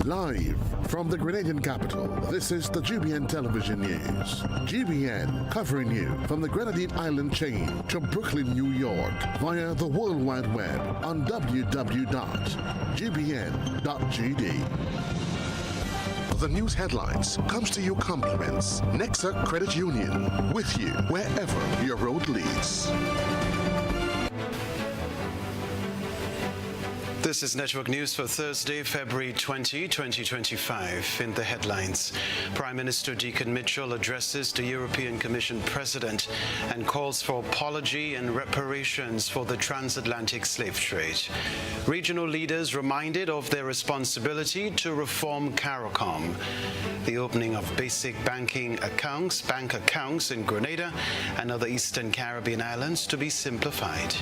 Live from the Grenadian capital, this is the GBN Television News. GBN covering you from the Grenadine Island chain to Brooklyn, New York via the World Wide Web on www.gbn.gd. The news headlines comes to you compliments Nexa Credit Union, with you wherever your road leads. This is Network News for Thursday, February 20, 2025. In the headlines, Prime Minister Deacon Mitchell addresses the European Commission President and calls for apology and reparations for the transatlantic slave trade. Regional leaders reminded of their responsibility to reform CARICOM. The opening of basic bank accounts in Grenada and other Eastern Caribbean islands to be simplified.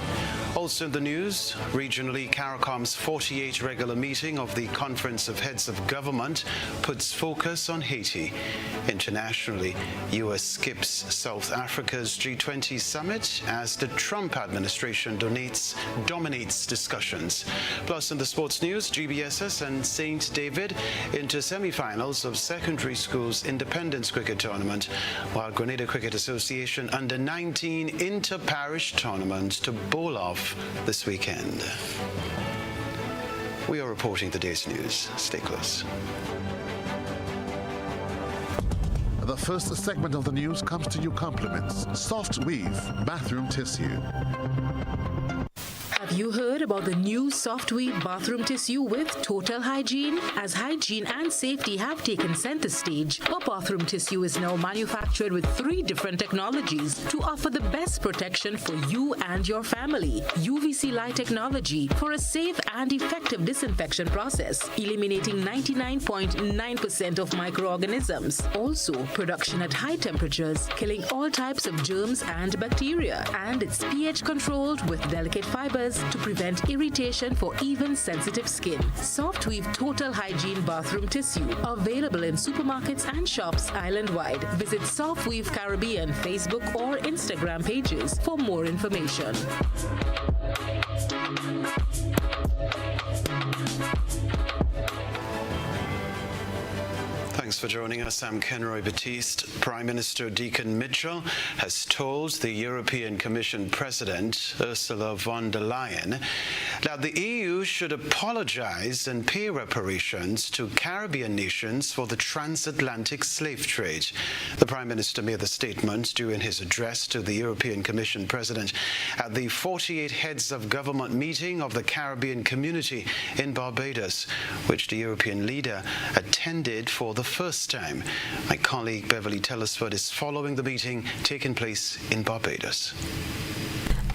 Also in the news, regionally, CARICOM's 48th regular meeting of the Conference of Heads of Government puts focus on Haiti. Internationally, U.S. skips South Africa's G20 summit as the Trump administration dominates discussions. Plus, in the sports news, GBSS and St. David into semi-finals of secondary schools independence cricket tournament, while Grenada Cricket Association under-19 inter-parish tournament to bowl off this weekend. We are reporting the day's news. Stay close. The first segment of the news comes to you compliments Soft Weave Bathroom Tissue. Have you heard about the new Soft Weave bathroom tissue with total hygiene? As hygiene and safety have taken center stage, our bathroom tissue is now manufactured with 3 different technologies to offer the best protection for you and your family. UVC light technology for a safe and effective disinfection process, eliminating 99.9% of microorganisms. Also, production at high temperatures, killing all types of germs and bacteria. And it's pH controlled with delicate fibers to prevent irritation for even sensitive skin. Soft Weave Total Hygiene Bathroom Tissue, available in supermarkets and shops island-wide. Visit Soft Weave Caribbean Facebook or Instagram pages for more information. Thanks for joining us. I'm Kenroy Baptiste. Prime Minister Deacon Mitchell has told the European Commission President, Ursula von der Leyen, that the EU should apologize and pay reparations to Caribbean nations for the transatlantic slave trade. The Prime Minister made the statement during his address to the European Commission President at the 48 Heads of Government meeting of the Caribbean Community in Barbados, which the European leader attended for the first time. My colleague Beverly Tellisford is following the meeting taking place in Barbados.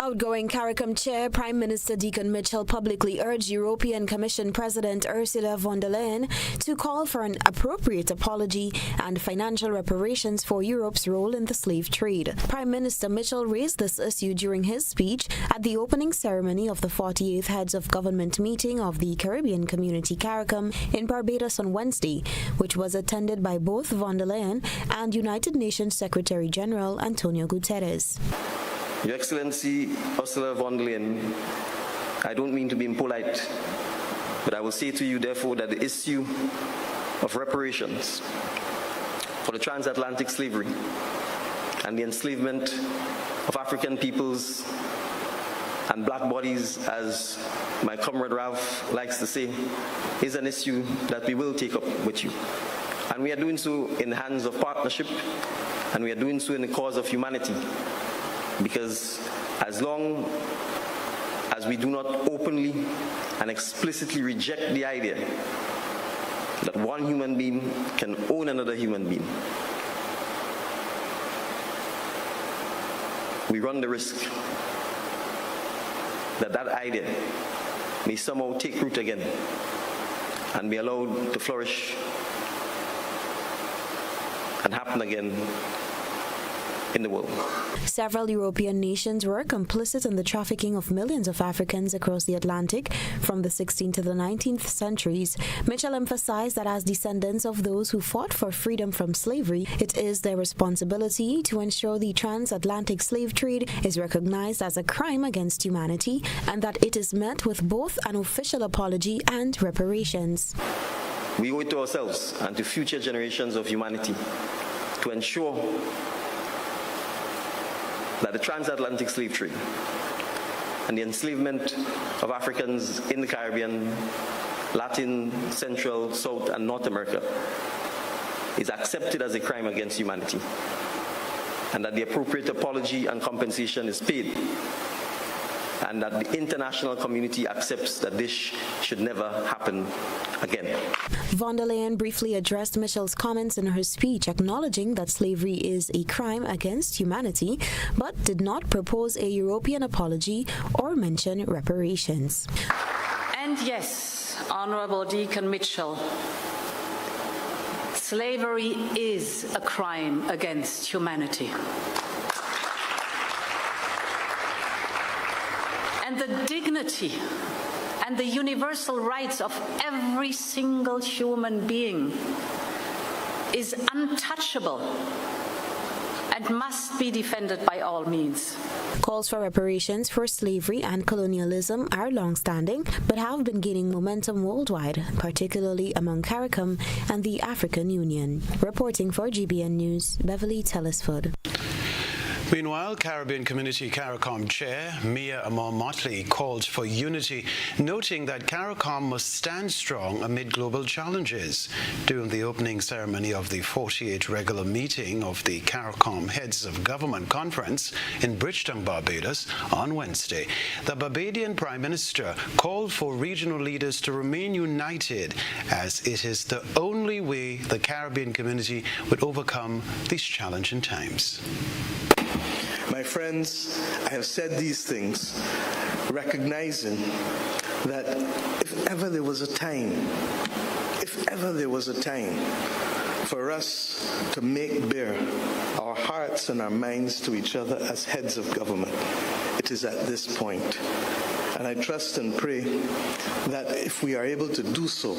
Outgoing CARICOM Chair Prime Minister Deacon Mitchell publicly urged European Commission President Ursula von der Leyen to call for an appropriate apology and financial reparations for Europe's role in the slave trade. Prime Minister Mitchell raised this issue during his speech at the opening ceremony of the 48th Heads of Government meeting of the Caribbean Community CARICOM in Barbados on Wednesday, which was attended by both von der Leyen and United Nations Secretary General Antonio Guterres. Your Excellency Ursula von der Leyen, I don't mean to be impolite, but I will say to you, therefore, that the issue of reparations for the transatlantic slavery and the enslavement of African peoples and black bodies, as my comrade Ralph likes to say, is an issue that we will take up with you. And we are doing so in the hands of partnership, and we are doing so in the cause of humanity. Because as long as we do not openly and explicitly reject the idea that one human being can own another human being, we run the risk that that idea may somehow take root again and be allowed to flourish and happen again in the world. Several European nations were complicit in the trafficking of millions of Africans across the Atlantic from the 16th to the 19th centuries. Mitchell emphasized that as descendants of those who fought for freedom from slavery, it is their responsibility to ensure the transatlantic slave trade is recognized as a crime against humanity and that it is met with both an official apology and reparations. We owe it to ourselves and to future generations of humanity to ensure that the transatlantic slave trade and the enslavement of Africans in the Caribbean, Latin, Central, South, and North America is accepted as a crime against humanity, and that the appropriate apology and compensation is paid, and that the international community accepts that this should never happen again. Von der Leyen briefly addressed Mitchell's comments in her speech, acknowledging that slavery is a crime against humanity, but did not propose a European apology or mention reparations. And yes, Honourable Deacon Mitchell, slavery is a crime against humanity. And the dignity and the universal rights of every single human being is untouchable and must be defended by all means. Calls for reparations for slavery and colonialism are long-standing, but have been gaining momentum worldwide, particularly among CARICOM and the African Union. Reporting for GBN News, Beverly Telesford. Meanwhile, Caribbean Community CARICOM Chair Mia Amor-Motley called for unity, noting that CARICOM must stand strong amid global challenges. During the opening ceremony of the 48th regular meeting of the CARICOM Heads of Government Conference in Bridgetown, Barbados on Wednesday, the Barbadian Prime Minister called for regional leaders to remain united, as it is the only way the Caribbean community would overcome these challenging times. My friends, I have said these things, recognizing that if ever there was a time for us to make bare our hearts and our minds to each other as heads of government, it is at this point. And I trust and pray that if we are able to do so,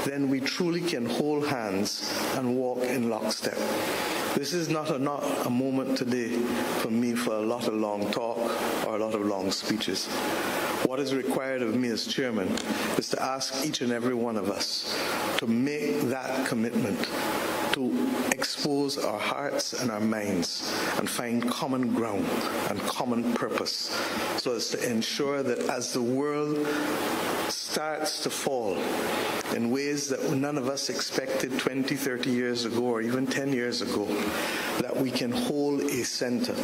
then we truly can hold hands and walk in lockstep. This is not a moment today for me for a lot of long talk or a lot of long speeches. What is required of me as chairman is to ask each and every one of us to make that commitment, to expose our hearts and our minds and find common ground and common purpose, so as to ensure that as the world starts to fall in ways that none of us expected 20, 30 years ago or even 10 years ago, that we can hold a center.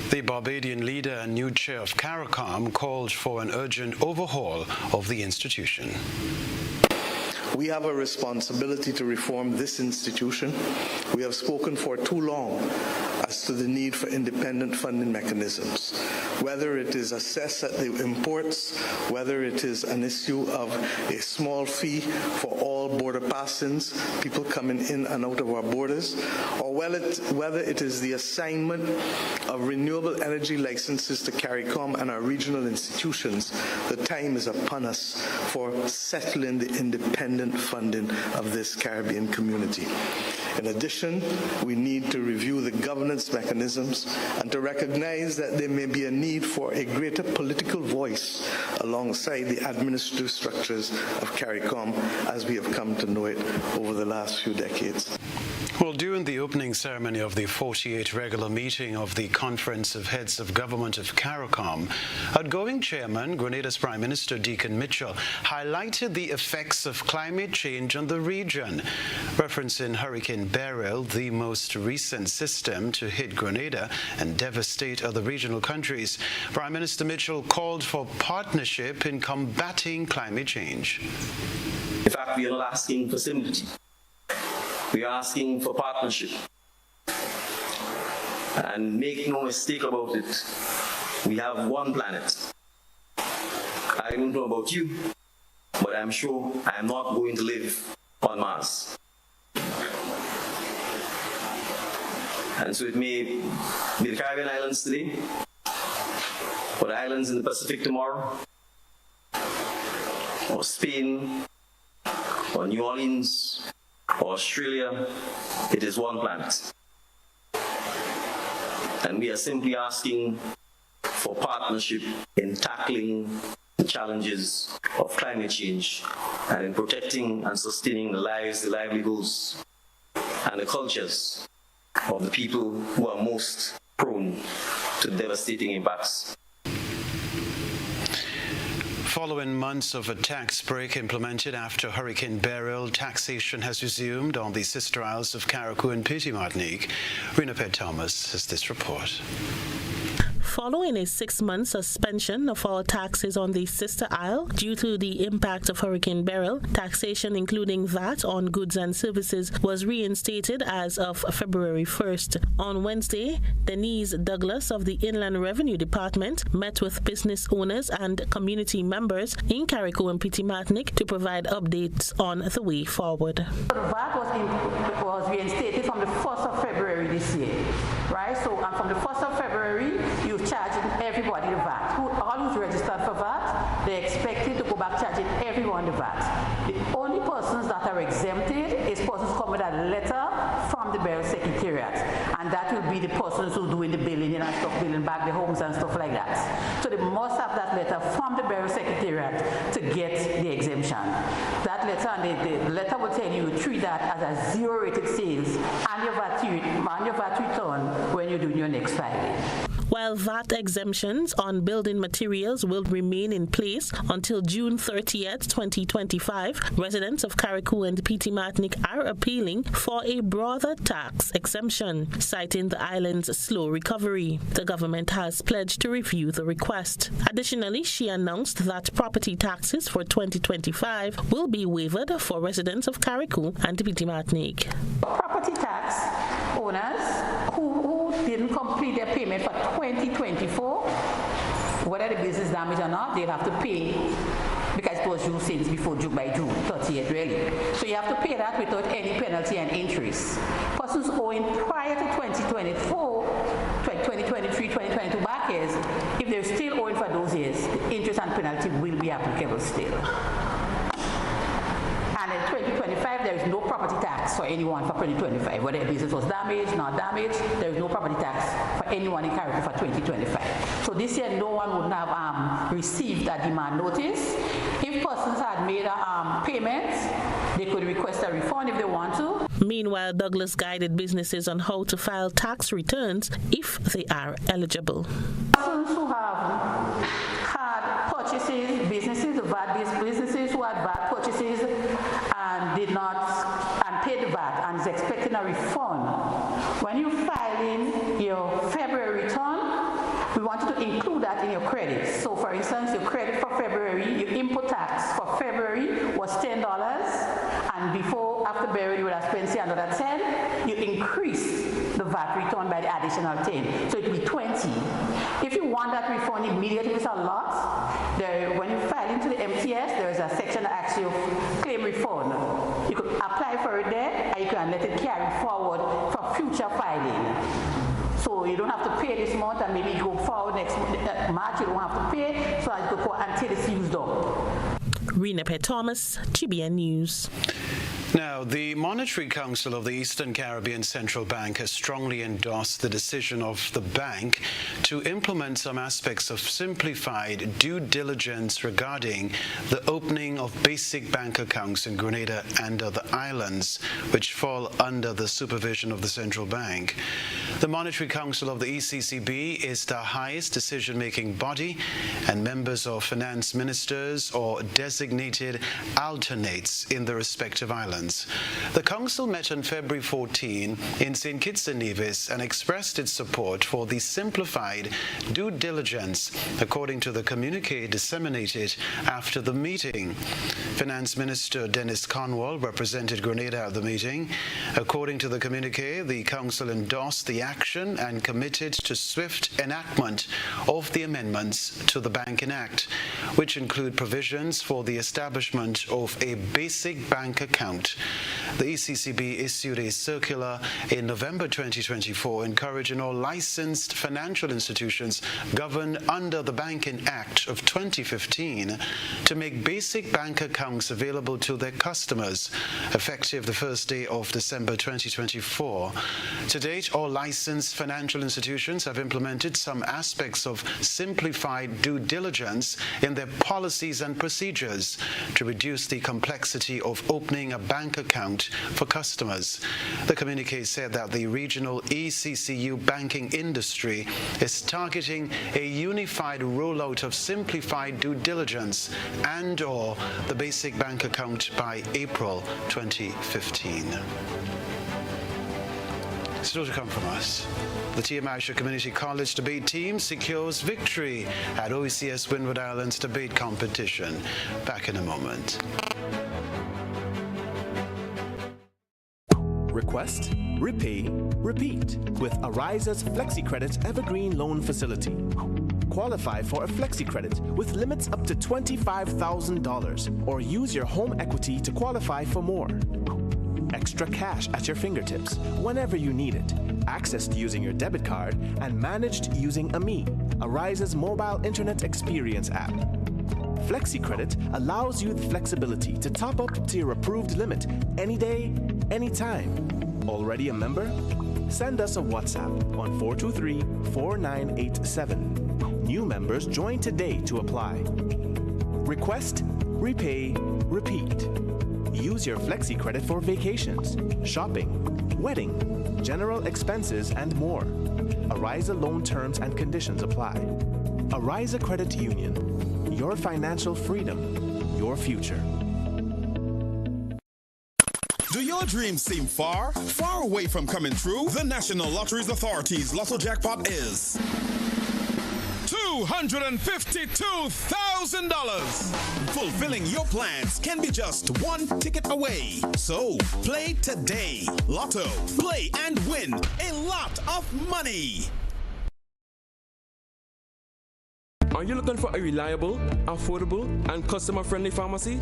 The Barbadian leader and new chair of CARICOM called for an urgent overhaul of the institution. We have a responsibility to reform this institution. We have spoken for too long as to the need for independent funding mechanisms, whether it is assessed at the imports, whether it is an issue of a small fee for all border passings, people coming in and out of our borders, or whether it is the assignment of renewable energy licenses to CARICOM and our regional institutions. The time is upon us for settling the independent funding of this Caribbean community. In addition, we need to review the governance mechanisms and to recognize that there may be a need for a greater political voice alongside the administrative structures of CARICOM as we have come to know it over the last few decades. Well, during the opening ceremony of the 48th regular meeting of the Conference of Heads of Government of CARICOM, outgoing chairman, Grenada's Prime Minister Deacon Mitchell, highlighted the effects of climate change on the region. Referencing Hurricane Beryl, the most recent system to hit Grenada and devastate other regional countries, Prime Minister Mitchell called for partnership in combating climate change. In fact, we are not asking for sympathy. We are asking for partnership. And make no mistake about it, we have one planet. I don't know about you, but I'm sure I am not going to live on Mars. And so it may be the Caribbean islands today, or the islands in the Pacific tomorrow, or Spain, or New Orleans, or Australia. It is one planet. And we are simply asking for partnership in tackling the challenges of climate change and in protecting and sustaining the lives, the livelihoods, and the cultures of the people who are most prone to devastating impacts. Following months of a tax break implemented after Hurricane Beryl, taxation has resumed on the sister isles of Carriacou and Petit Martinique. Rena Thomas has this report. Following a 6-month suspension of all taxes on the sister isle due to the impact of Hurricane Beryl, taxation including VAT on goods and services was reinstated as of February 1st. On Wednesday, Denise Douglas of the Inland Revenue Department met with business owners and community members in Carriacou and Petit Martinique to provide updates on the way forward. The VAT was reinstated from the 1st of February this year, right? So, and from the 1st of February, you charging everybody the VAT. All who's registered for VAT, they're expected to go back charging everyone the VAT. The only persons that are exempted is persons coming with a letter from the Beryl Secretariat, and that will be the persons who doing the billing and stuff, billing back the homes and stuff like that. So they must have that letter from the Beryl Secretariat to get the exemption. That letter, and the letter will tell you treat that as a zero-rated sales and your VAT return when you're doing your next filing. While VAT exemptions on building materials will remain in place until June 30th, 2025, residents of Carriacou and Petit Martinique are appealing for a broader tax exemption, citing the island's slow recovery. The government has pledged to review the request. Additionally, she announced that property taxes for 2025 will be waived for residents of Carriacou and Petit Martinique. Property tax owners who didn't complete their payment for 2024, whether the business damage or not, they'll have to pay because it was due since before by June 30th, really. So you have to pay that without any penalty and interest. Persons owing prior to 2024, 2023, 2022 back years, if they're still owing for those years, the interest and penalty will be applicable still. And in 2025, there is no property tax for anyone for 2025. Whether a business was damaged, not damaged, there is no property tax for anyone in Carriacou for 2025. So this year, no one would have received a demand notice. If persons had made a payment, they could request a refund if they want to. Meanwhile, Douglas guided businesses on how to file tax returns if they are eligible. Persons who have had purchases, businesses, VAT-based businesses who had VAT purchases and did not and paid the VAT and is expecting a refund. When you file in your February return, we want you to include that in your credit. So for instance, your credit for February, your input tax for February was $10, and after February you would have spent another $10, you increase the VAT return by the additional 10. So it will be 20. If you want that refund immediately, it's a lot. When you file into the MTS, there is a section that asks you claim refund. You could apply for it there, and you can let it carry forward for future filing. So you don't have to pay this month, and maybe you go forward next March, you don't have to pay, so as you go until it's used up. Rena Thomas, GBN News. Now, the Monetary Council of the Eastern Caribbean Central Bank has strongly endorsed the decision of the bank to implement some aspects of simplified due diligence regarding the opening of basic bank accounts in Grenada and other islands, which fall under the supervision of the central bank. The Monetary Council of the ECCB is the highest decision-making body, and members of finance ministers or designated alternates in the respective islands. The Council met on February 14 in St. Kitts and Nevis and expressed its support for the simplified due diligence, according to the communique disseminated after the meeting. Finance Minister Dennis Cornwall represented Grenada at the meeting. According to the communique, the Council endorsed the action and committed to swift enactment of the amendments to the Banking Act, which include provisions for the establishment of a basic bank account. The ECCB issued a circular in November 2024 encouraging all licensed financial institutions governed under the Banking Act of 2015 to make basic bank accounts available to their customers, effective the first day of December 2024. To date, all licensed financial institutions have implemented some aspects of simplified due diligence in their their policies and procedures to reduce the complexity of opening a bank account for customers. The communiqué said that the regional ECCU banking industry is targeting a unified rollout of simplified due diligence and/or the basic bank account by April 2015. Still to come from us. The TMI Community College debate team secures victory at OECS Windward Islands debate competition. Back in a moment. Request, repay, repeat with Ariza's FlexiCredit Evergreen Loan Facility. Qualify for a FlexiCredit with limits up to $25,000 or use your home equity to qualify for more. Extra cash at your fingertips whenever you need it, accessed using your debit card, and managed using AMI, Ariza's mobile internet experience app. FlexiCredit allows you the flexibility to top up to your approved limit any day, anytime. Already a member? Send us a WhatsApp on 423-4987. New members join today to apply. Request, repay, repeat. Use your FlexiCredit for vacations, shopping, wedding, general expenses, and more. Ariza loan terms and conditions apply. Ariza Credit Union. Your financial freedom, your future. Do your dreams seem far away from coming true? The National Lotteries Authority's Lotto Jackpot is $252,000. Fulfilling your plans can be just one ticket away. So play today. Lotto, play and win a lot of money. Are you looking for a reliable, affordable, and customer-friendly pharmacy?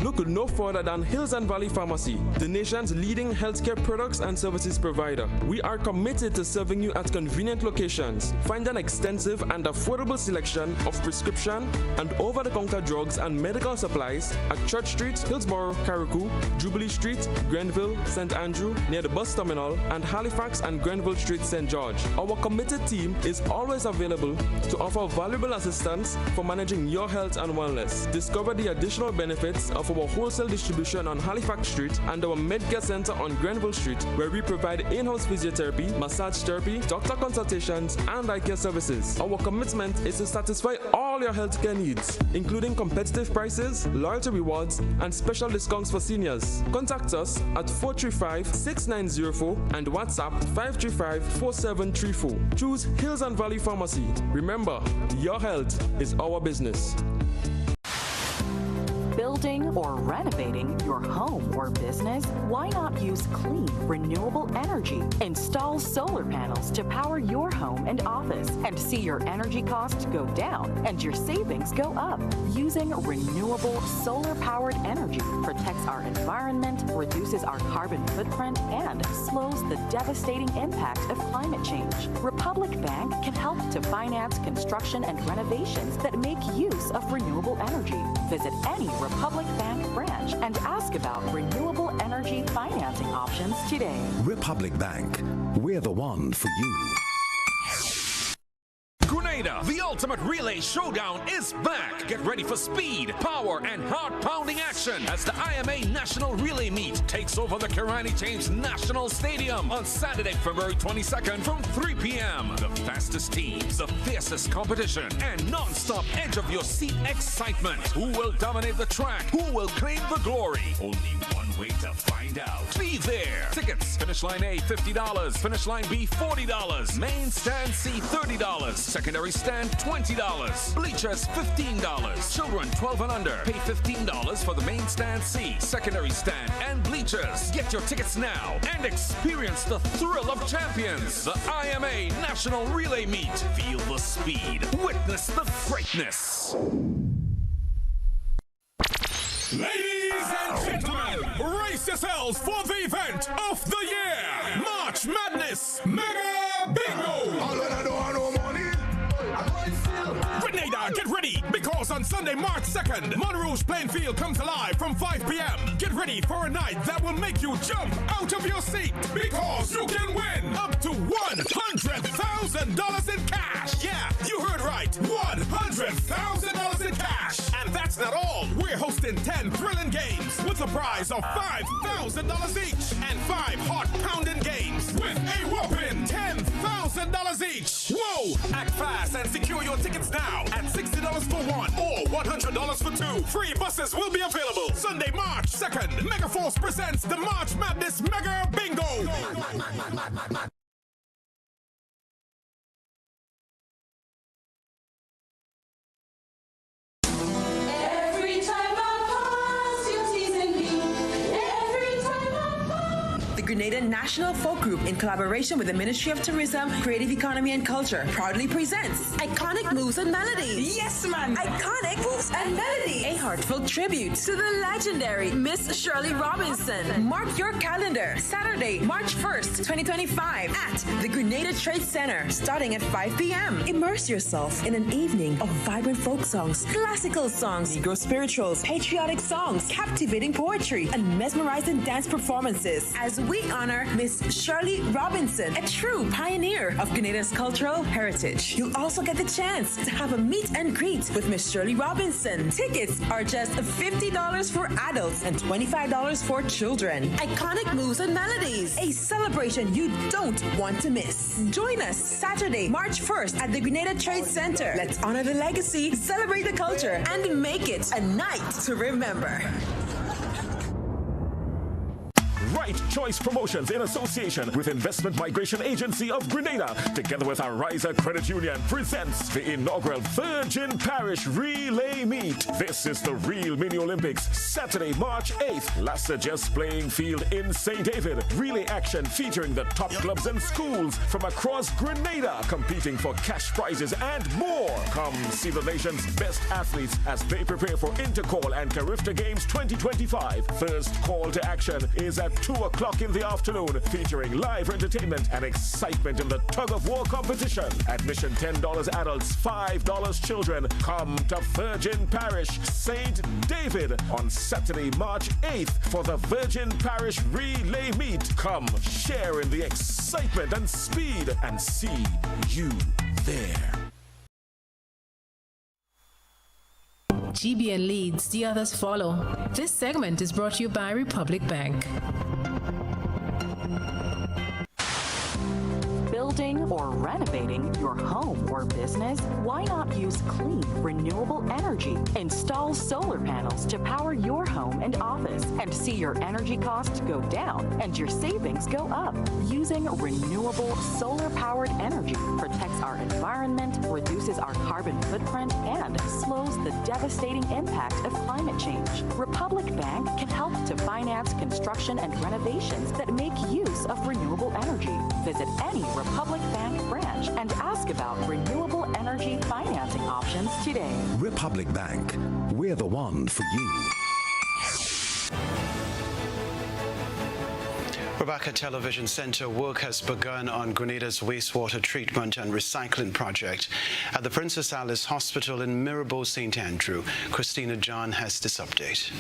Look no further than Hills and Valley Pharmacy, the nation's leading healthcare products and services provider. We are committed to serving you at convenient locations. Find an extensive and affordable selection of prescription and over-the-counter drugs and medical supplies at Church Street, Hillsborough, Carriacou, Jubilee Street, Grenville, St. Andrew, near the bus terminal, and Halifax and Grenville Street, St. George. Our committed team is always available to offer valuable assistance for managing your health and wellness. Discover the additional benefits of our wholesale distribution on Halifax Street and our Medcare Center on Grenville Street, where we provide in-house physiotherapy, massage therapy, doctor consultations, and eye care services. Our commitment is to satisfy all your healthcare needs, including competitive prices, loyalty rewards, and special discounts for seniors. Contact us at 435-6904 and WhatsApp 535-4734. Choose Hills and Valley Pharmacy. Remember, your health is our business. Building or renovating your home or business? Why not use clean, renewable energy? Install solar panels to power your home and office and see your energy costs go down and your savings go up. Using renewable solar-powered energy protects our environment, reduces our carbon footprint, and slows the devastating impact of climate change. Republic Bank can help to finance construction and renovations that make use of renewable energy. Visit any Republic Bank branch and ask about renewable energy financing options today. Republic Bank, we're the one for you. Grenada, the ultimate relay showdown is back. Get ready for speed, power, and heart-pounding action as the IMA National Relay Meet takes over the Kirani James National Stadium on Saturday, February 22nd from 3 p.m. The fastest teams, the fiercest competition, and non-stop edge-of-your-seat excitement. Who will dominate the track? Who will claim the glory? Only one way to find out. Be there. Tickets, finish line A, $50. Finish line B, $40. Main stand C, $30. Secondary stand, $20. Bleachers, $15. Children 12 and under pay $15 for the main stand C, secondary stand, and bleachers. Get your tickets now and experience the thrill of champions. The IMA National Relay Meet. Feel the speed. Witness the greatness. Ladies and gentlemen, brace yourselves for the event of the year. March Madness Mega Bingo. Grenada, get ready, because on Sunday, March 2nd, Monrouge Plainfield comes alive from 5 p.m. Get ready for a night that will make you jump out of your seat, because you can win up to $100,000 in cash. Yeah, you heard right, $100,000 in cash. we're hosting 10 thrilling games with a prize of $5,000 each and 5 heart-pounding games with a whopping $10,000 each. Whoa! Act fast and secure your tickets now at $60 for one or $100 for two. Free buses will be available Sunday, March 2nd. Megaforce presents the March Madness Mega Bingo. Grenada National Folk Group, in collaboration with the Ministry of Tourism, Creative Economy and Culture, proudly presents Iconic Moves and Melodies. Yes, man! Iconic Moves and Melodies. A heartfelt tribute to the legendary Miss Shirley Robinson. Mark your calendar. Saturday, March 1st, 2025 at the Grenada Trade Center, starting at 5 p.m. Immerse yourself in an evening of vibrant folk songs, classical songs, Negro spirituals, patriotic songs, captivating poetry, and mesmerizing dance performances as we honor Miss Shirley Robinson, a true pioneer of Grenada's cultural heritage. You'll also get the chance to have a meet and greet with Miss Shirley Robinson. Tickets are just $50 for adults and $25 for children. Iconic Moves and Melodies, a celebration you don't want to miss. Join us Saturday, March 1st at the Grenada Trade Center. Let's honor the legacy, celebrate the culture, and make it a night to remember. Right Choice Promotions in association with Investment Migration Agency of Grenada, together with Ariza Credit Union, presents the inaugural Virgin Parish Relay Meet. This is the real mini Olympics, Saturday, March 8th. Lassa Just Playing Field in St. David. Relay action featuring the top clubs and schools from across Grenada, competing for cash prizes and more. Come see the nation's best athletes as they prepare for Intercall and Carifta Games 2025. First call to action is at 2 o'clock in the afternoon, featuring live entertainment and excitement in the tug-of-war competition. Admission $10 adults, $5 children. Come to Virgin Parish, St. David on Saturday, March 8th for the Virgin Parish Relay Meet. Come share in the excitement and speed and see you there. GBN leads, the others follow. This segment is brought to you by Republic Bank. Building or renovating your home or business? Why not use clean, renewable energy? Install solar panels to power your home and office and see your energy costs go down and your savings go up. Using renewable solar-powered energy protects our environment, reduces our carbon footprint, and slows the devastating impact of climate change. Republic Bank can help to finance construction and renovations that make use of renewable energy. Visit any Republic Bank branch and ask about renewable energy financing options today. Republic Bank, we're the one for you. Rebecca Television Center work has begun on Grenada's wastewater treatment and recycling project at the Princess Alice Hospital in Mirabel, St. Andrew. Christina John has this update.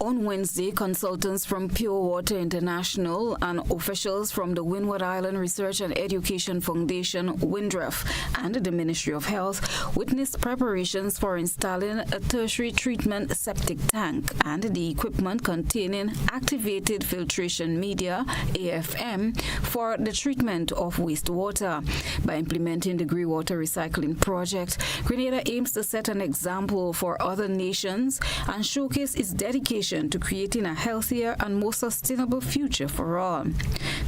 On Wednesday, consultants from Pure Water International and officials from the Windward Island Research and Education Foundation, WINDREF, and the Ministry of Health witnessed preparations for installing a tertiary treatment septic tank and the equipment containing activated filtration media, AFM, for the treatment of wastewater. By implementing the Grey Water Recycling Project, Grenada aims to set an example for other nations and showcase its dedication to creating a healthier and more sustainable future for all.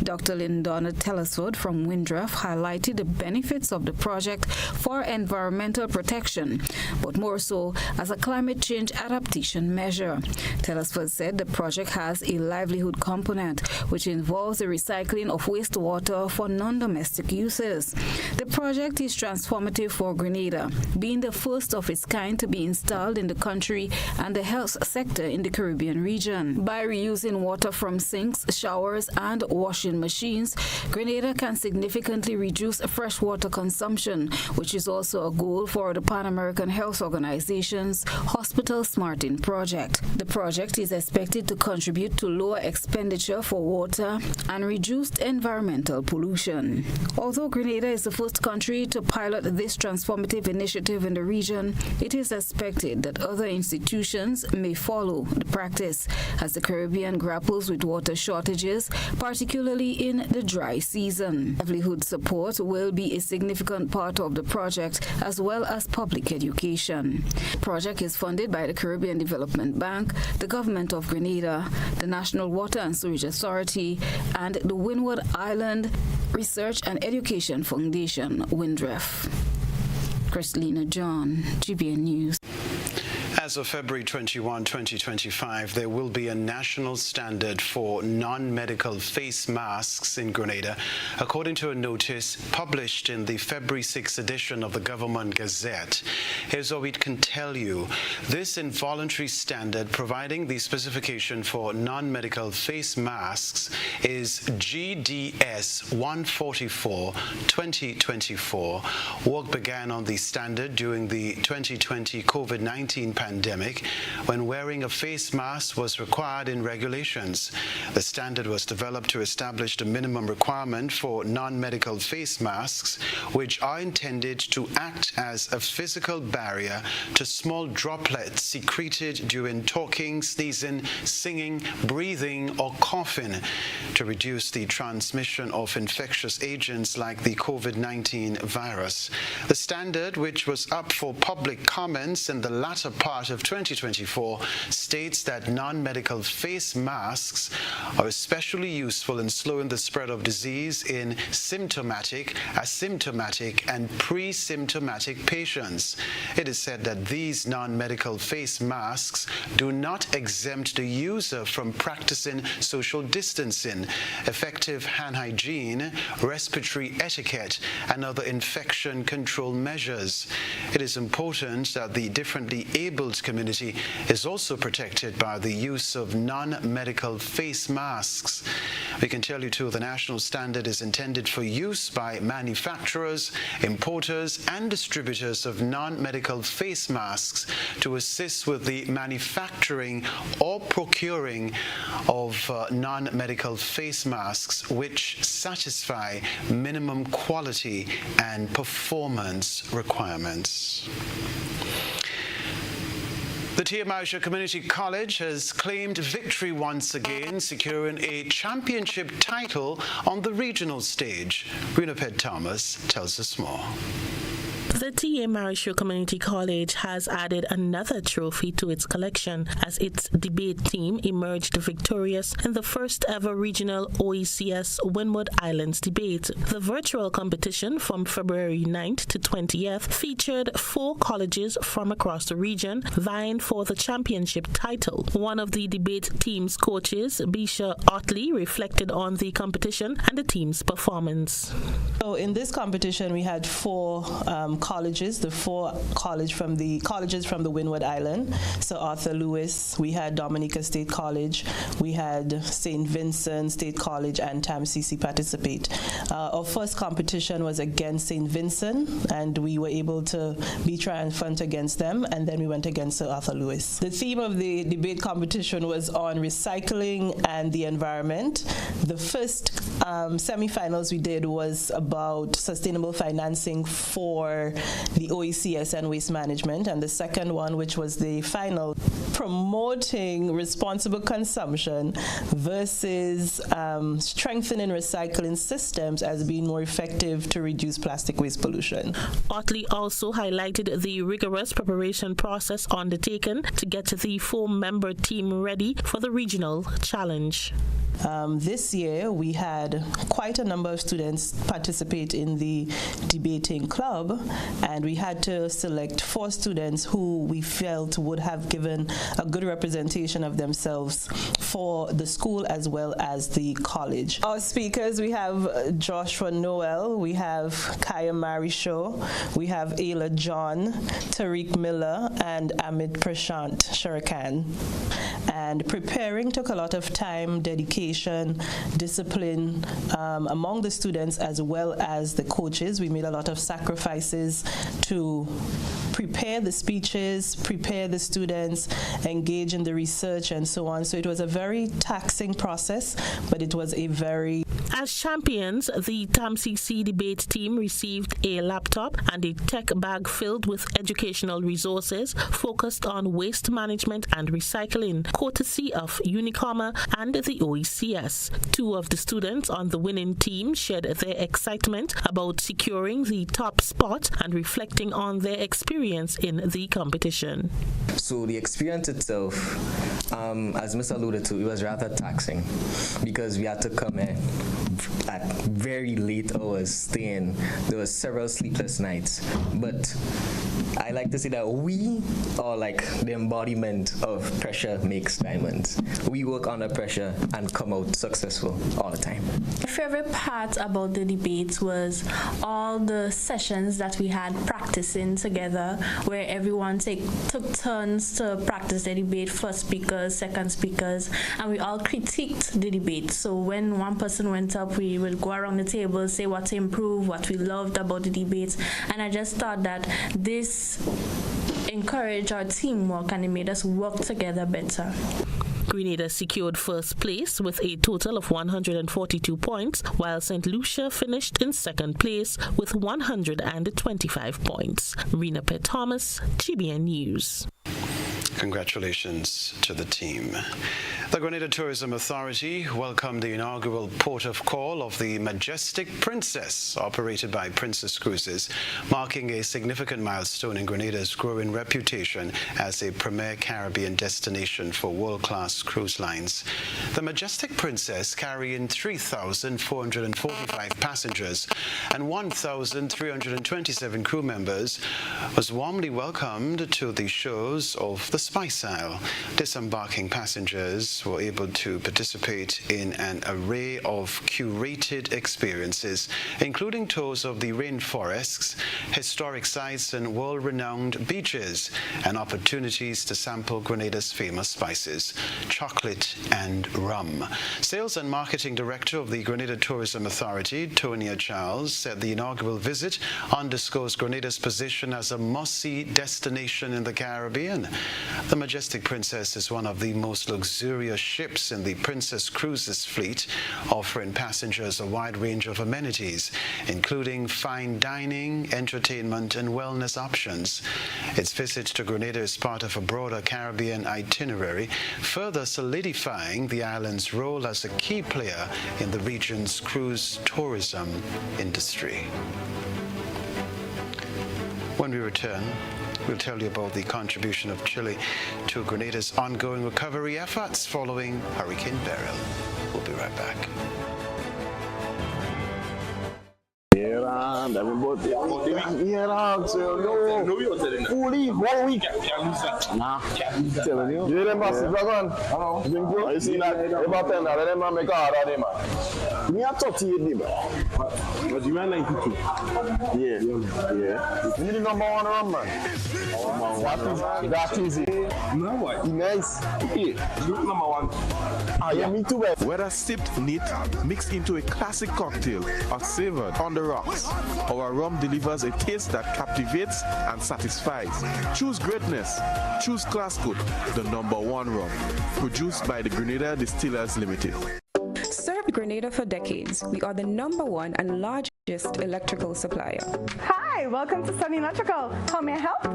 Dr. Lindona Telesford from WINDREF highlighted the benefits of the project for environmental protection, but more so as a climate change adaptation measure. Telesford said the project has a livelihood component, which involves the recycling of wastewater for non-domestic uses. The project is transformative for Grenada, being the first of its kind to be installed in the country and the health sector in the Caribbean Caribbean region. By reusing water from sinks, showers, and washing machines, Grenada can significantly reduce freshwater consumption, which is also a goal for the Pan American Health Organization's Hospital Smarting project. The project is expected to contribute to lower expenditure for water and reduced environmental pollution. Although Grenada is the first country to pilot this transformative initiative in the region, it is expected that other institutions may follow the practice as the Caribbean grapples with water shortages, particularly in the dry season. Livelihood support will be a significant part of the project, as well as public education. The project is funded by the Caribbean Development Bank, the Government of Grenada, the National Water and Sewerage Authority, and the Windward Island Research and Education Foundation, WINDREF. Christina John, GBN News. As of February 21, 2025, there will be a national standard for non-medical face masks in Grenada, according to a notice published in the February 6 edition of the Government Gazette. Here's what we can tell you. This involuntary standard providing the specification for non-medical face masks is GDS 144-2024. Work began on the standard during the 2020 COVID-19 pandemic, when wearing a face mask was required in regulations. The standard was developed to establish the minimum requirement for non-medical face masks, which are intended to act as a physical barrier to small droplets secreted during talking, sneezing, singing, breathing, or coughing, to reduce the transmission of infectious agents like the COVID-19 virus. The standard, which was up for public comments in the latter part of 2024, states that non-medical face masks are especially useful in slowing the spread of disease in symptomatic, asymptomatic, and pre-symptomatic patients. It is said that these non-medical face masks do not exempt the user from practicing social distancing, effective hand hygiene, respiratory etiquette, and other infection control measures. It is important that the differently abled community is also protected by the use of non-medical face masks. We can tell you too, the national standard is intended for use by manufacturers, importers, and distributors of non-medical face masks to assist with the manufacturing or procuring of non-medical face masks which satisfy minimum quality and performance requirements. The Tiamausha Community College has claimed victory once again, securing a championship title on the regional stage. Runaped Thomas tells us more. The Tiamausha Community College has added another trophy to its collection as its debate team emerged victorious in the first ever regional OECS Windward Islands debate. The virtual competition from February 9th to 20th featured 4 colleges from across the region vying for the championship title. One of the debate team's coaches, Bisha Otley, reflected on the competition and the team's performance. So in this competition, we had 4 colleges, the 4 colleges from the Windward Island. So Arthur Lewis, we had Dominica State College, we had St. Vincent State College, and TAMCC participate. Our first competition was against St. Vincent, and we were able to be triumphant against them, and then we went against Sir Arthur Lewis. The theme of the debate competition was on recycling and the environment. The first semi-finals we did was about sustainable financing for the OECS and waste management, and the second one, which was the final, promoting responsible consumption versus strengthening recycling systems as being more effective to reduce plastic waste pollution. Otley also highlighted the rigorous preparation process undertaken to get the 4-member team ready for the regional challenge. This year, we had quite a number of students participate in the debating club, and we had to select 4 students who we felt would have given a good representation of themselves for the school as well as the college. Our speakers, we have Joshua Noel, we have Kaya Marisho, we have Ayla John, Tariq Miller, and Amit Prashant Sharakan. And preparing took a lot of time, dedication, discipline among the students as well as the coaches. We made a lot of sacrifices to prepare the speeches, prepare the students, engage in the research and so on. So it was a very taxing process, but it was a very... As champions, the TAMCC debate team received a laptop and a tech bag filled with educational resources focused on waste management and recycling, courtesy of Unicommer and the OECS. 2 of the students on the winning team shared their excitement about securing the top spot and reflecting on their experience in the competition. So the experience itself, as Mr. alluded to, it was rather taxing because we had to come in at very late hours, staying. There were several sleepless nights. But I like to say that we are like the embodiment of pressure makes diamonds. We work under pressure and come out successful all the time. My favorite part about the debates was all the sessions that we had practicing together, where everyone took turns to practice the debate, first speakers, second speakers, and we all critiqued the debate. So when one person went up, we would go around the table, say what to improve, what we loved about the debates, and I just thought that this encouraged our teamwork and it made us work together better. Grenada secured first place with a total of 142 points, while St. Lucia finished in second place with 125 points. Rena Pitt Thomas, GBN News. Congratulations to the team. The Grenada Tourism Authority welcomed the inaugural port of call of the Majestic Princess, operated by Princess Cruises, marking a significant milestone in Grenada's growing reputation as a premier Caribbean destination for world-class cruise lines. The Majestic Princess, carrying 3,445 passengers and 1,327 crew members, was warmly welcomed to the shores of the Spice Isle. Disembarking passengers were able to participate in an array of curated experiences, including tours of the rainforests, historic sites and world-renowned beaches, and opportunities to sample Grenada's famous spices, chocolate and rum. Sales and Marketing Director of the Grenada Tourism Authority, Tonia Charles, said the inaugural visit underscores Grenada's position as a must-see destination in the Caribbean. The Majestic Princess is one of the most luxurious ships in the Princess Cruises fleet, offering passengers a wide range of amenities, including fine dining, entertainment, and wellness options. Its visit to Grenada is part of a broader Caribbean itinerary, further solidifying the island's role as a key player in the region's cruise tourism industry. When we return, we'll tell you about the contribution of Chile to Grenada's ongoing recovery efforts following Hurricane Beryl. We'll be right back. That is it. Nice. Number one. Yeah, me too. Whether sipped neat, mixed into a classic cocktail, or savored on the rocks, our rum delivers a taste that captivates and satisfies. Choose greatness. Choose Classcoat, the #1 rum. Produced by the Grenada Distillers Limited. Served Grenada for decades, we are the #1 and largest electrical supplier. Hi, welcome to Sun Electrical. How may I help?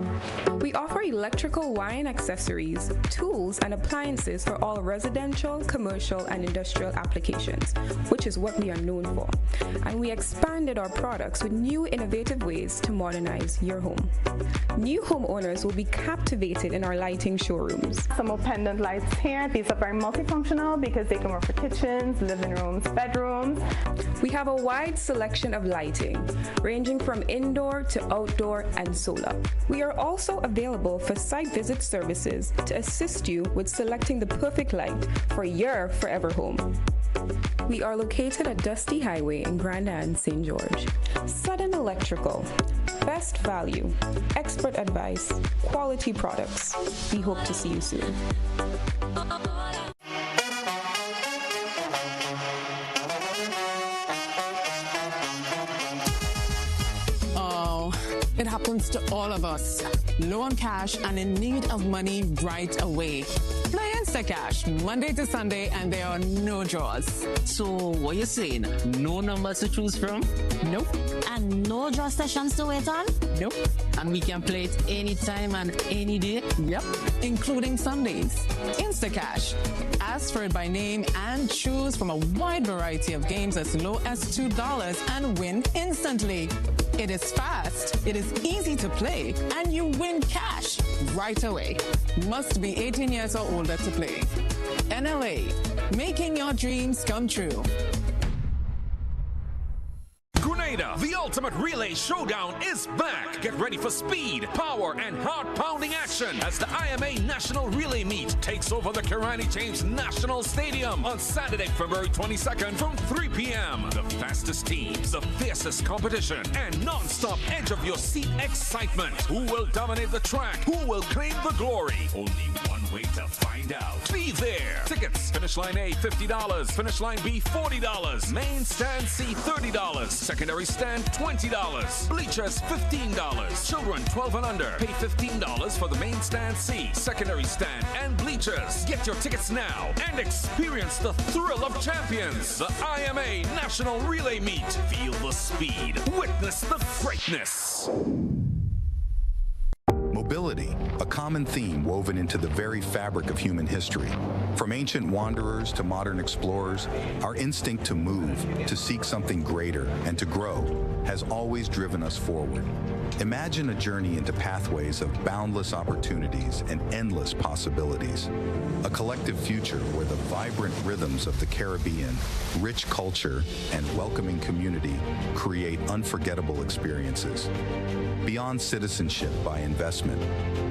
We offer electrical wire accessories, tools, and appliances for all residential, commercial, and industrial applications, which is what we are known for. And we expanded our products with new innovative ways to modernize your home. New homeowners will be captivated in our lighting showrooms. Some more pendant lights here. These are very multifunctional because they can work for kitchens, living rooms, bedrooms. We have a wide selection of lighting, ranging from indoor indoor to outdoor and solar. We are also available for site visit services to assist you with selecting the perfect light for your forever home. We are located at Dusty Highway in Grand Anne, St. George. Sudden Electrical. Best value, expert advice, quality products. We hope to see you soon. It happens to all of us. Low on cash and in need of money right away. Play Instacash Monday to Sunday and there are no draws. So what you saying? No numbers to choose from? Nope. And no draw sessions to wait on? Nope. And we can play it anytime and any day? Yep. Including Sundays. Instacash. Ask for it by name and choose from a wide variety of games as low as $2 and win instantly. It is fast, it is easy to play, and you win cash right away. Must be 18 years or older to play. NLA, making your dreams come true. Grenada, the ultimate relay showdown is back. Get ready for speed, power, and heart-pounding action as the IMA National Relay Meet takes over the Kirani James National Stadium on Saturday, February 22nd from 3 p.m. The fastest teams, the fiercest competition, and non-stop edge-of-your-seat excitement. Who will dominate the track? Who will claim the glory? Only one way to find out. Be there. Tickets, finish line A, $50. Finish line B, $40. Main stand C, $30. Secondary stand, $20. Bleachers, $15. Children 12 and under pay $15 for the main stand C, secondary stand, and bleachers. Get your tickets now and experience the thrill of champions. The IMA National Relay Meet. Feel the speed. Witness the greatness. Mobility, a common theme woven into the very fabric of human history. From ancient wanderers to modern explorers, our instinct to move, to seek something greater, and to grow has always driven us forward. Imagine a journey into pathways of boundless opportunities and endless possibilities. A collective future where the vibrant rhythms of the Caribbean, rich culture, and welcoming community create unforgettable experiences. Beyond citizenship by investment,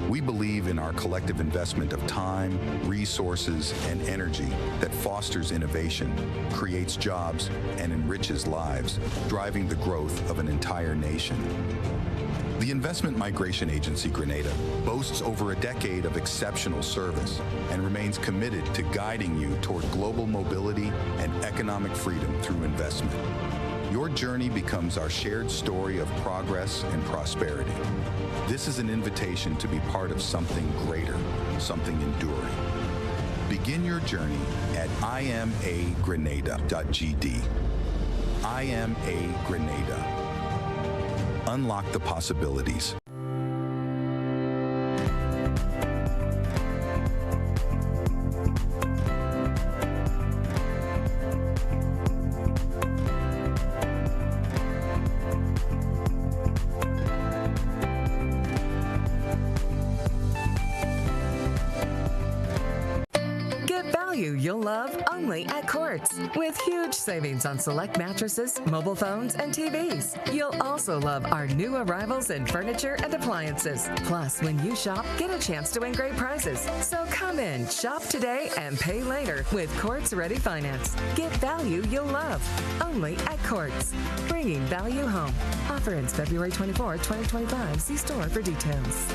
we believe in our collective investment of time, resources, and energy that fosters innovation, creates jobs, and enriches lives, driving the growth of an entire nation. The Investment Migration Agency Grenada boasts over a decade of exceptional service and remains committed to guiding you toward global mobility and economic freedom through investment. Your journey becomes our shared story of progress and prosperity. This is an invitation to be part of something greater, something enduring. Begin your journey at imagrenada.gd. IMA Grenada. Unlock the possibilities. You'll love only at Quartz. With huge savings on select mattresses, mobile phones, and TVs. You'll also love our new arrivals in furniture and appliances. Plus, when you shop, get a chance to win great prizes. So come in, shop today, and pay later with Quartz Ready Finance. Get value you'll love only at Quartz. Bringing value home. Offer ends February 24, 2025. See store for details.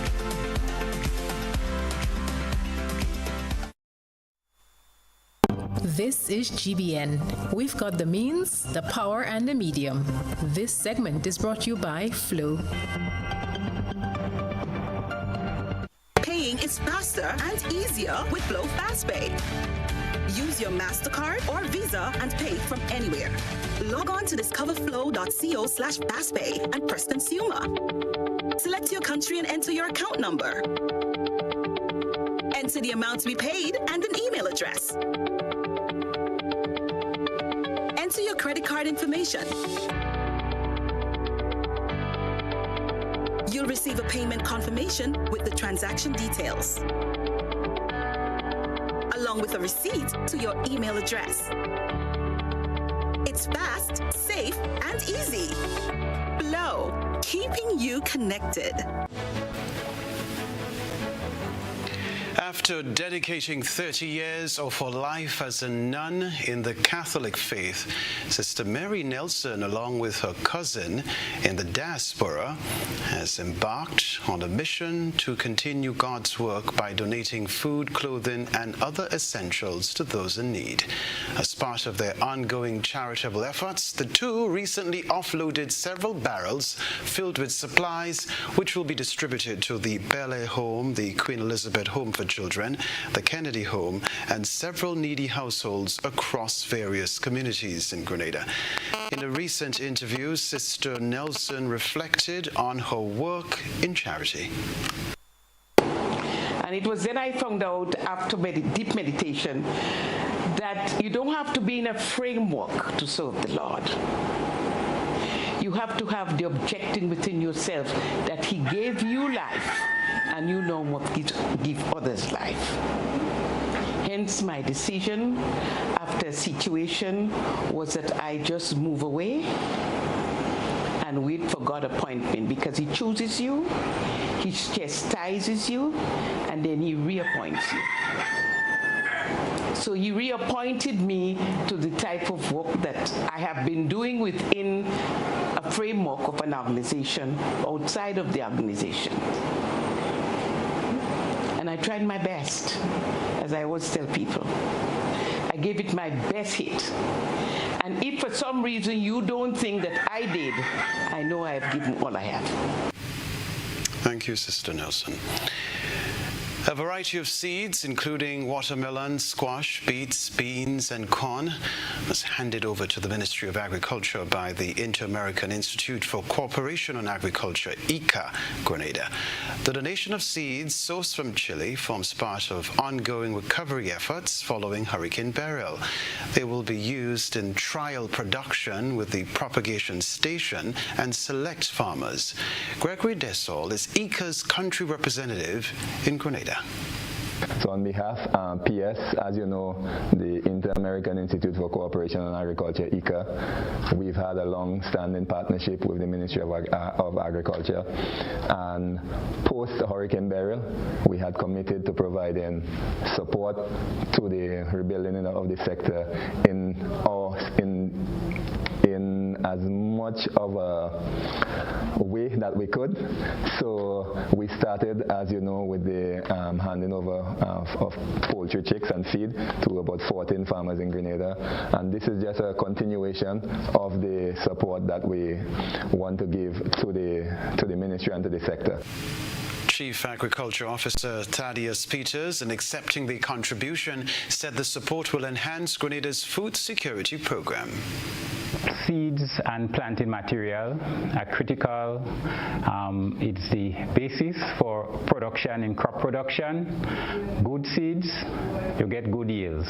This is GBN. We've got the means, the power, and the medium. This segment is brought to you by Flow. Paying is faster and easier with Flow FastPay. Use your MasterCard or Visa and pay from anywhere. Log on to discoverflow.co/fastpay and press Consumer. Select your country and enter your account number. Enter the amount to be paid and an email address. Enter your credit card information. You'll receive a payment confirmation with the transaction details, along with a receipt to your email address. It's fast, safe, and easy. Flow. keeping you connected. After dedicating 30 years or for life as a nun in the Catholic faith, Sister Mary Nelson, along with her cousin in the diaspora, has embarked on a mission to continue God's work by donating food, clothing, and other essentials to those in need. As part of their ongoing charitable efforts, the two recently offloaded several barrels filled with supplies, which will be distributed to the Bel Air Home, the Queen Elizabeth Home for Children, the Kennedy Home, and several needy households across various communities in Grenada. In a recent interview, Sister Nelson reflected on her work in charity. And it was then I found out, after deep meditation, that you don't have to be in a framework to serve the Lord. You have to have the objecting within yourself that He gave you life, and you know what give others life. Hence my decision after a situation was that I just move away and wait for God's appointment, because He chooses you, He chastises you, and then He reappoints you. So He reappointed me to the type of work that I have been doing within a framework of an organization, outside of the organization. And I tried my best, as I always tell people. I gave it my best hit. And if for some reason you don't think that I did, I know I have given all I have. Thank you, Sister Nelson. A variety of seeds, including watermelon, squash, beets, beans, and corn, was handed over to the Ministry of Agriculture by the Inter-American Institute for Cooperation on Agriculture, ICA, Grenada. The donation of seeds sourced from Chile forms part of ongoing recovery efforts following Hurricane Beryl. They will be used in trial production with the propagation station and select farmers. Gregory Dessol is ICA's country representative in Grenada. So on behalf, PS, as you know, the Inter-American Institute for Cooperation on Agriculture, ICA, we've had a long-standing partnership with the Ministry of Agriculture. And post Hurricane Beryl, we had committed to providing support to the rebuilding of the sector in as much of a way that we could. So we started, as you know, with the handing over of poultry chicks and feed to about 14 farmers in Grenada. And this is just a continuation of the support that we want to give to the ministry and to the sector. Chief Agriculture Officer Thaddeus Peters, in accepting the contribution, said the support will enhance Grenada's food security program. Seeds and planting material are critical. It's the basis for production in crop production. Good seeds, you get good yields.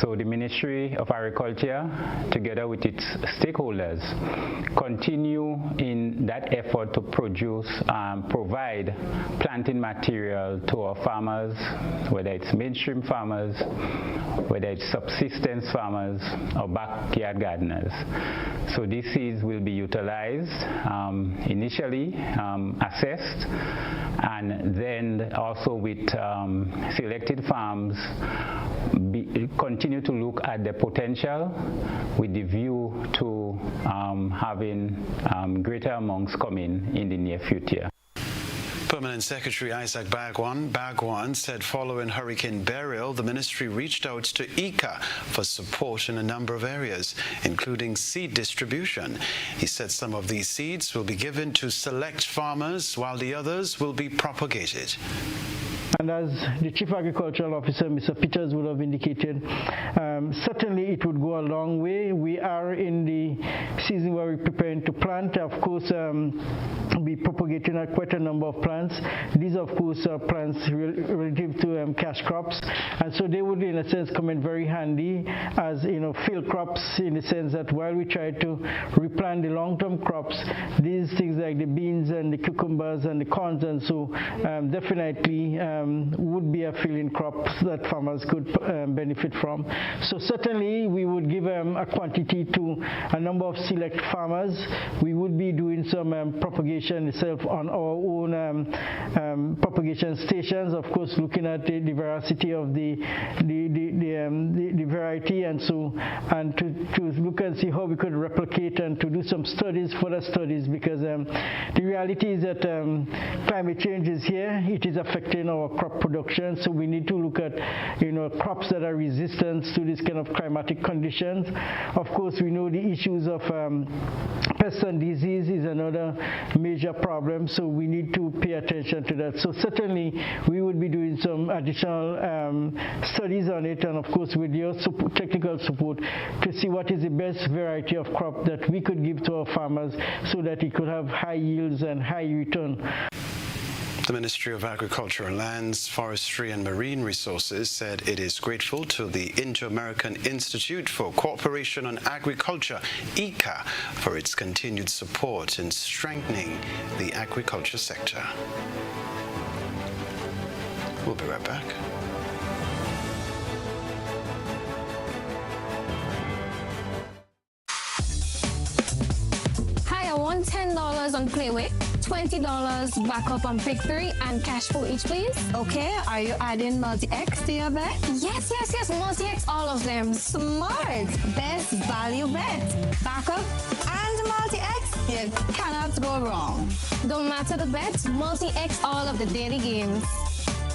So the Ministry of Agriculture, together with its stakeholders, continue in that effort to provide planting material to our farmers, whether it's mainstream farmers, whether it's subsistence farmers or backyard gardeners. So these seeds will be utilized, initially assessed, and then also with selected farms continue to look at the potential with the view to having greater amounts coming in the near future. Permanent Secretary Isaac Bagwan said following Hurricane Beryl, the ministry reached out to ICA for support in a number of areas, including seed distribution. He said some of these seeds will be given to select farmers, while the others will be propagated. And as the Chief Agricultural Officer, Mr. Peters, would have indicated, certainly it would go a long way. We are in the season where we're preparing to plant. Of course, we're propagating quite a number of plants. These, of course, are plants relative to cash crops. And so they would, in a sense, come in very handy as, field crops, in the sense that while we try to replant the long-term crops, these things like the beans and the cucumbers and the corns and so definitely would be a fill-in crop that farmers could benefit from. So certainly we would give a quantity to a number of select farmers. We would be doing some propagation itself on our own propagation stations, of course looking at the veracity of the variety, and to look and see how we could replicate and to do some further studies, because the reality is that climate change is here. It is affecting our crop production, so we need to look at crops that are resistant to this kind of climatic conditions. Of course, we know the issues of pests and disease is another major problem, so we need to pay attention to that. So certainly we would be doing some additional studies on it, and of course with your technical support, to see what is the best variety of crop that we could give to our farmers so that it could have high yields and high return. The Ministry of Agriculture, Lands, Forestry and Marine Resources said it is grateful to the Inter-American Institute for Cooperation on Agriculture, ICA, for its continued support in strengthening the agriculture sector. We'll be right back. Hi, I want $10 on Playway, $20 backup on Pick 3, and cash for each, please. Okay, are you adding multi-X to your bet? Yes, multi-X, all of them. Smart! Best value bet. Backup and multi-X, you cannot go wrong. Don't matter the bet, multi-X all of the daily games.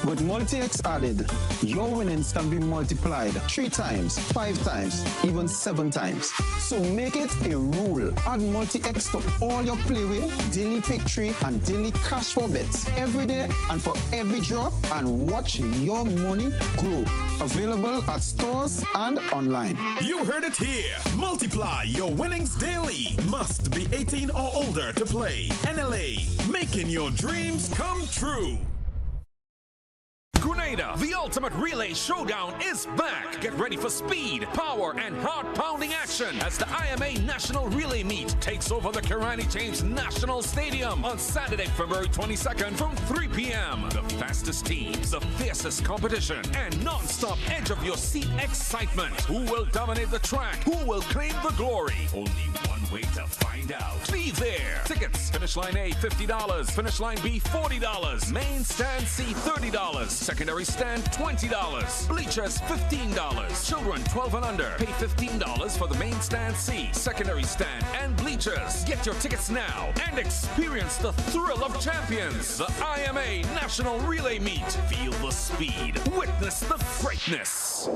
With multi-X added, your winnings can be multiplied 3 times, 5 times, even 7 times. So make it a rule. Add multi-X to all your Playway, daily Pick 3, and daily cash for bets every day and for every drop, and watch your money grow. Available at stores and online. You heard it here. Multiply your winnings daily. Must be 18 or older to play. NLA, making your dreams come true. Grenada, the ultimate relay showdown is back. Get ready for speed, power, and heart-pounding action as the IMA National Relay Meet takes over the Kenroy James National Stadium on Saturday, February 22nd from 3 p.m. The fastest teams, the fiercest competition, and non-stop edge of your seat excitement. Who will dominate the track? Who will claim the glory? Only one way to find out. Be there. Tickets, finish line A, $50. Finish line B, $40. Main stand C, $30. Secondary stand, $20. Bleachers, $15. Children 12 and under pay $15 for the main stand C, secondary stand, and bleachers. Get your tickets now and experience the thrill of champions. The IMA National Relay Meet. Feel the speed. Witness the greatness.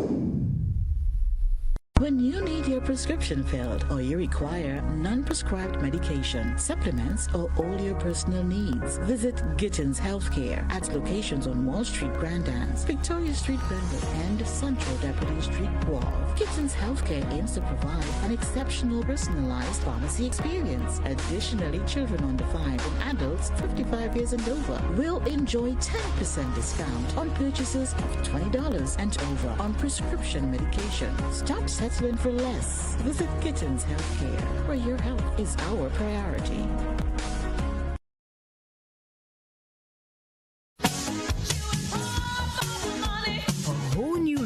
When you need your prescription filled or you require non-prescribed medication, supplements, or all your personal needs, visit Gittins Healthcare at locations on Wall Street, Grandans, Victoria Street, Grenville, and Central Deputy Street, Guelph. Gittins Healthcare aims to provide an exceptional personalized pharmacy experience. Additionally, children under 5 and adults 55 years and over will enjoy 10% discount on purchases of $20 and over on prescription medication. Stop settling for less. Visit Gittins Healthcare, where your health is our priority.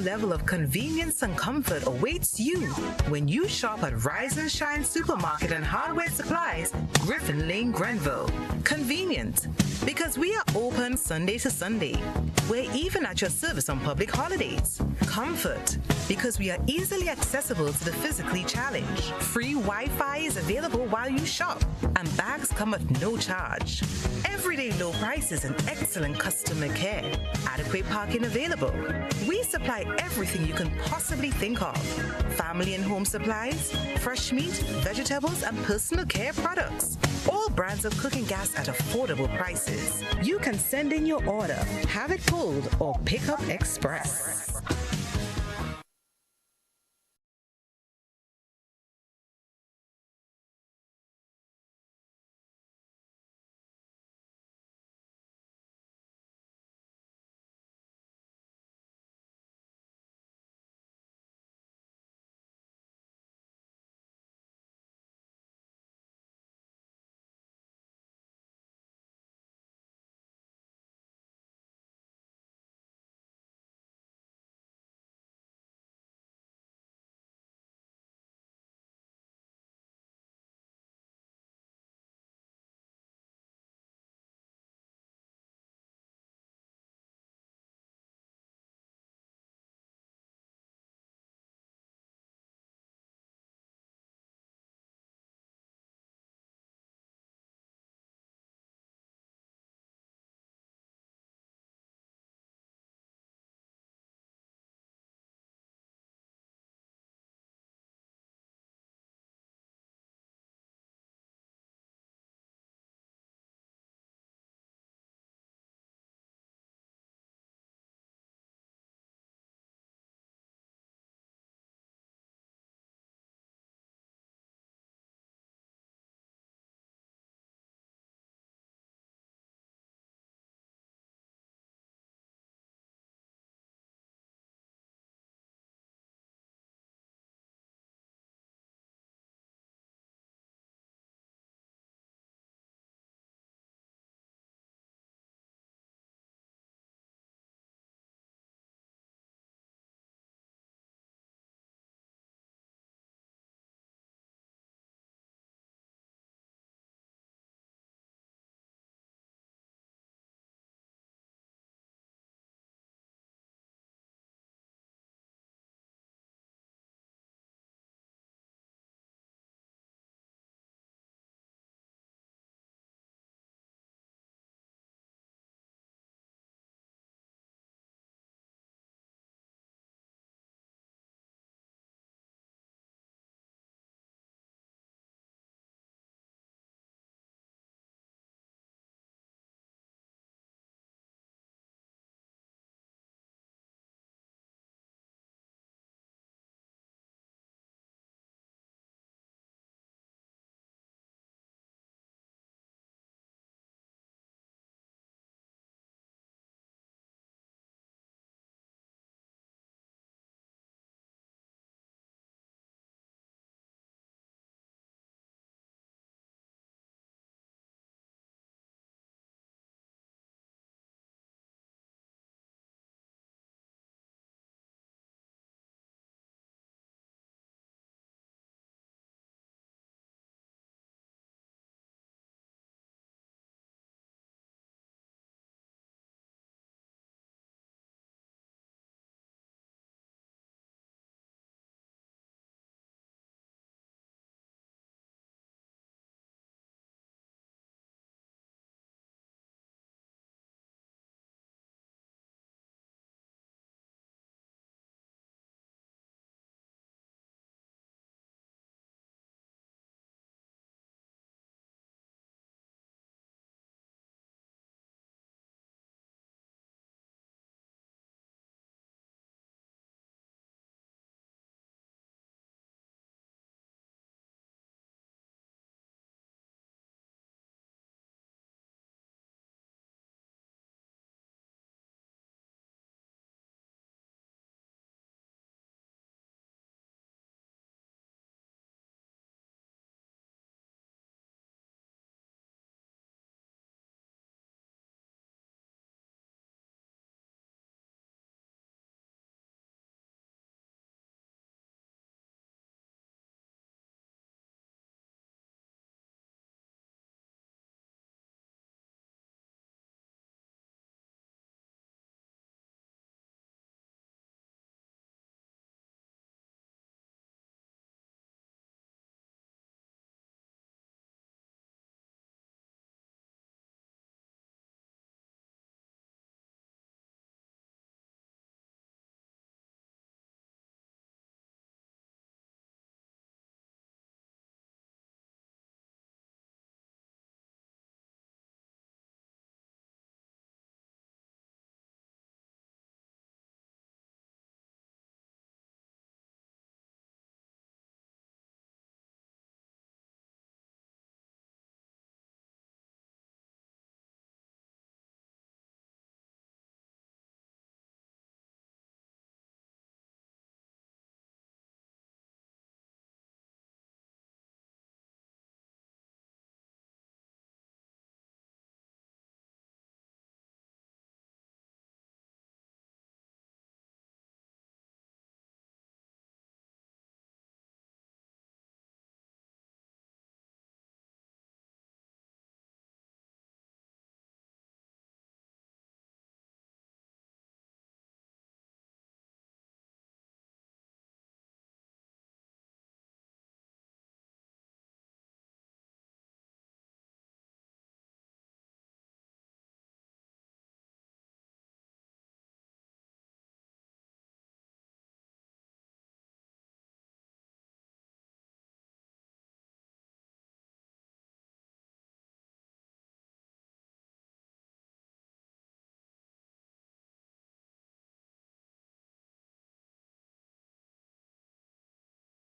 Level of convenience and comfort awaits you when you shop at Rise and Shine Supermarket and Hardware Supplies, Griffin Lane, Grenville. Convenient, because we are open Sunday to Sunday. We're even at your service on public holidays. Comfort, because we are easily accessible to the physically challenged. Free Wi-Fi is available while you shop, and bags come at no charge. Everyday low prices and excellent customer care. Adequate parking available. We supply everything you can possibly think of. Family and home supplies, fresh meat, vegetables, and personal care products. All brands of cooking gas at affordable prices. You can send in your order, have it pulled, or pick up express.